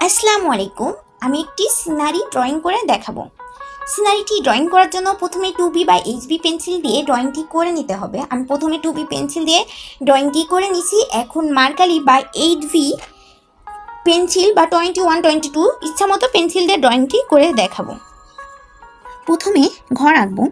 আসসালামু আলাইকুম। আমি একটি সিনারি ড্রয়িং করে দেখাবো। সিনারিটি ড্রয়িং করার জন্য প্রথমে 2B বা HB পেন্সিল দিয়ে ড্রয়িংটি করে নিতে হবে। আমি প্রথমে 2B পেন্সিল দিয়ে ড্রয়িংটি করে নিছি। এখন মার্কালি বা 8B পেন্সিল বা 21, 22 ইচ্ছা মতো পেন্সিল দিয়ে ড্রয়িংটি করে দেখাবো। প্রথমে ঘর আঁকবো।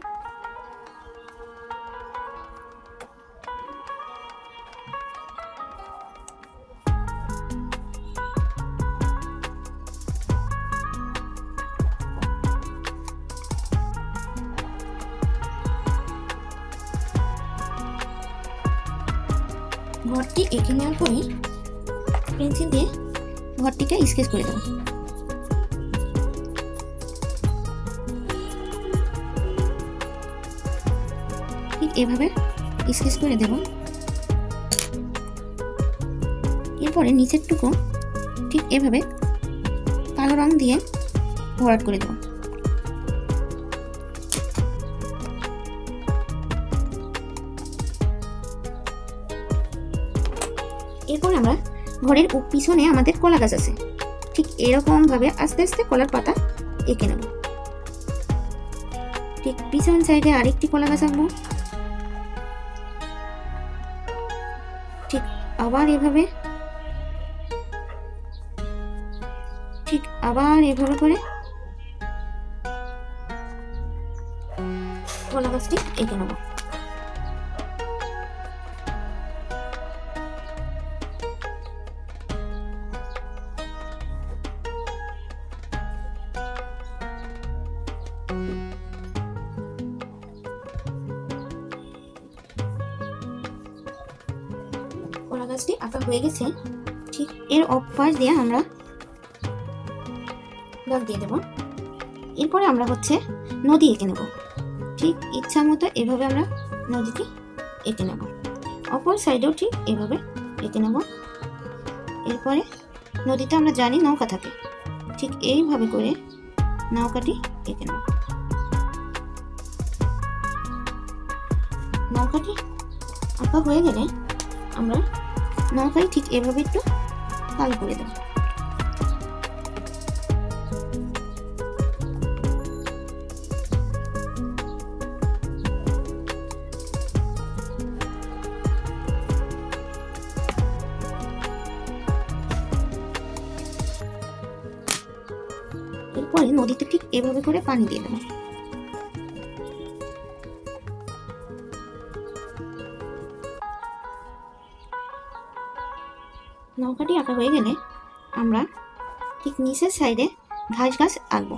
ঘরটি এঁকে নেওয়ার পরে পেন্সিল দিয়ে ঘরটিকে স্কেচ করে দেবো। ঠিক এভাবে স্কেচ করে দেব। এরপরে নিচের টুকু ঠিক এভাবে কালো রং দিয়ে ভরাট করে দেব। এরপর আমরা ঘরের পিছনে আমাদের কলা গাছ আছে, ঠিক এরকম ভাবে আস্তে আস্তে কলার পাতা এঁকে নেব। ঠিক পিছন সাইডে আরেকটি কলা গাছ আঁকবো। ঠিক আবার এভাবে করে কলা গাছটি এঁকে নেব। কলা গাছটি আঁকা হয়ে গেছে। ঠিক এর অপাশ দিয়ে আমরা দাগ দিয়ে দেব। এরপরে আমরা নদী এঁকে নেব। ঠিক ইচ্ছা মতো এভাবে আমরা নদীটি এঁকে নেব। অপর সাইডেও ঠিক এভাবে এঁকে নেব। এরপরে নদীতে আমরা জানি নৌকা থাকে, ঠিক এইভাবে করে নৌকাটি এঁকে নেব। নৌকাটি আঁকা হয়ে গেলে আমরা নৌকায় ঠিক এভাবে একটু কালো করে দেব। এরপরে নদীতে ঠিক এভাবে করে পানি দিয়ে দেব। নৌকাটি আঁকা হয়ে গেলে আমরা ঠিক নিচের সাইডে ঘাস গাছ আঁকবো।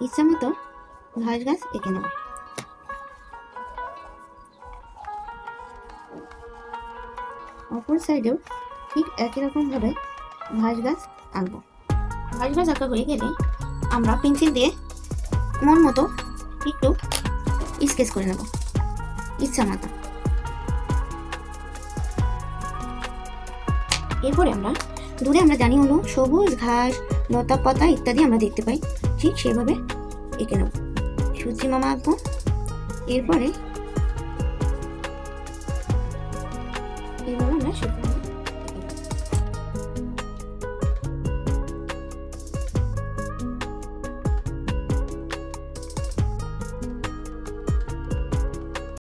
ইচ্ছা মতো ঘাস গাছ এঁকে নেব। অপর সাইডেও ঠিক একই রকম ভাবে ঘাস গাছ আঁকবো। ঘাস গাছ আঁকা হয়ে গেলে আমরা পেন্সিল দিয়ে মন মতো একটু স্কেচ করে নেব ইচ্ছা মতো। এরপরে দূরে আমরা জানি হলো সবুজ ঘাস, লতা পাতা ইত্যাদি আমরা দেখতে পাই, ঠিক সেভাবে এঁকে নেব। সূর্যি মামা আঁকবো। এরপরে এভাবে আমরা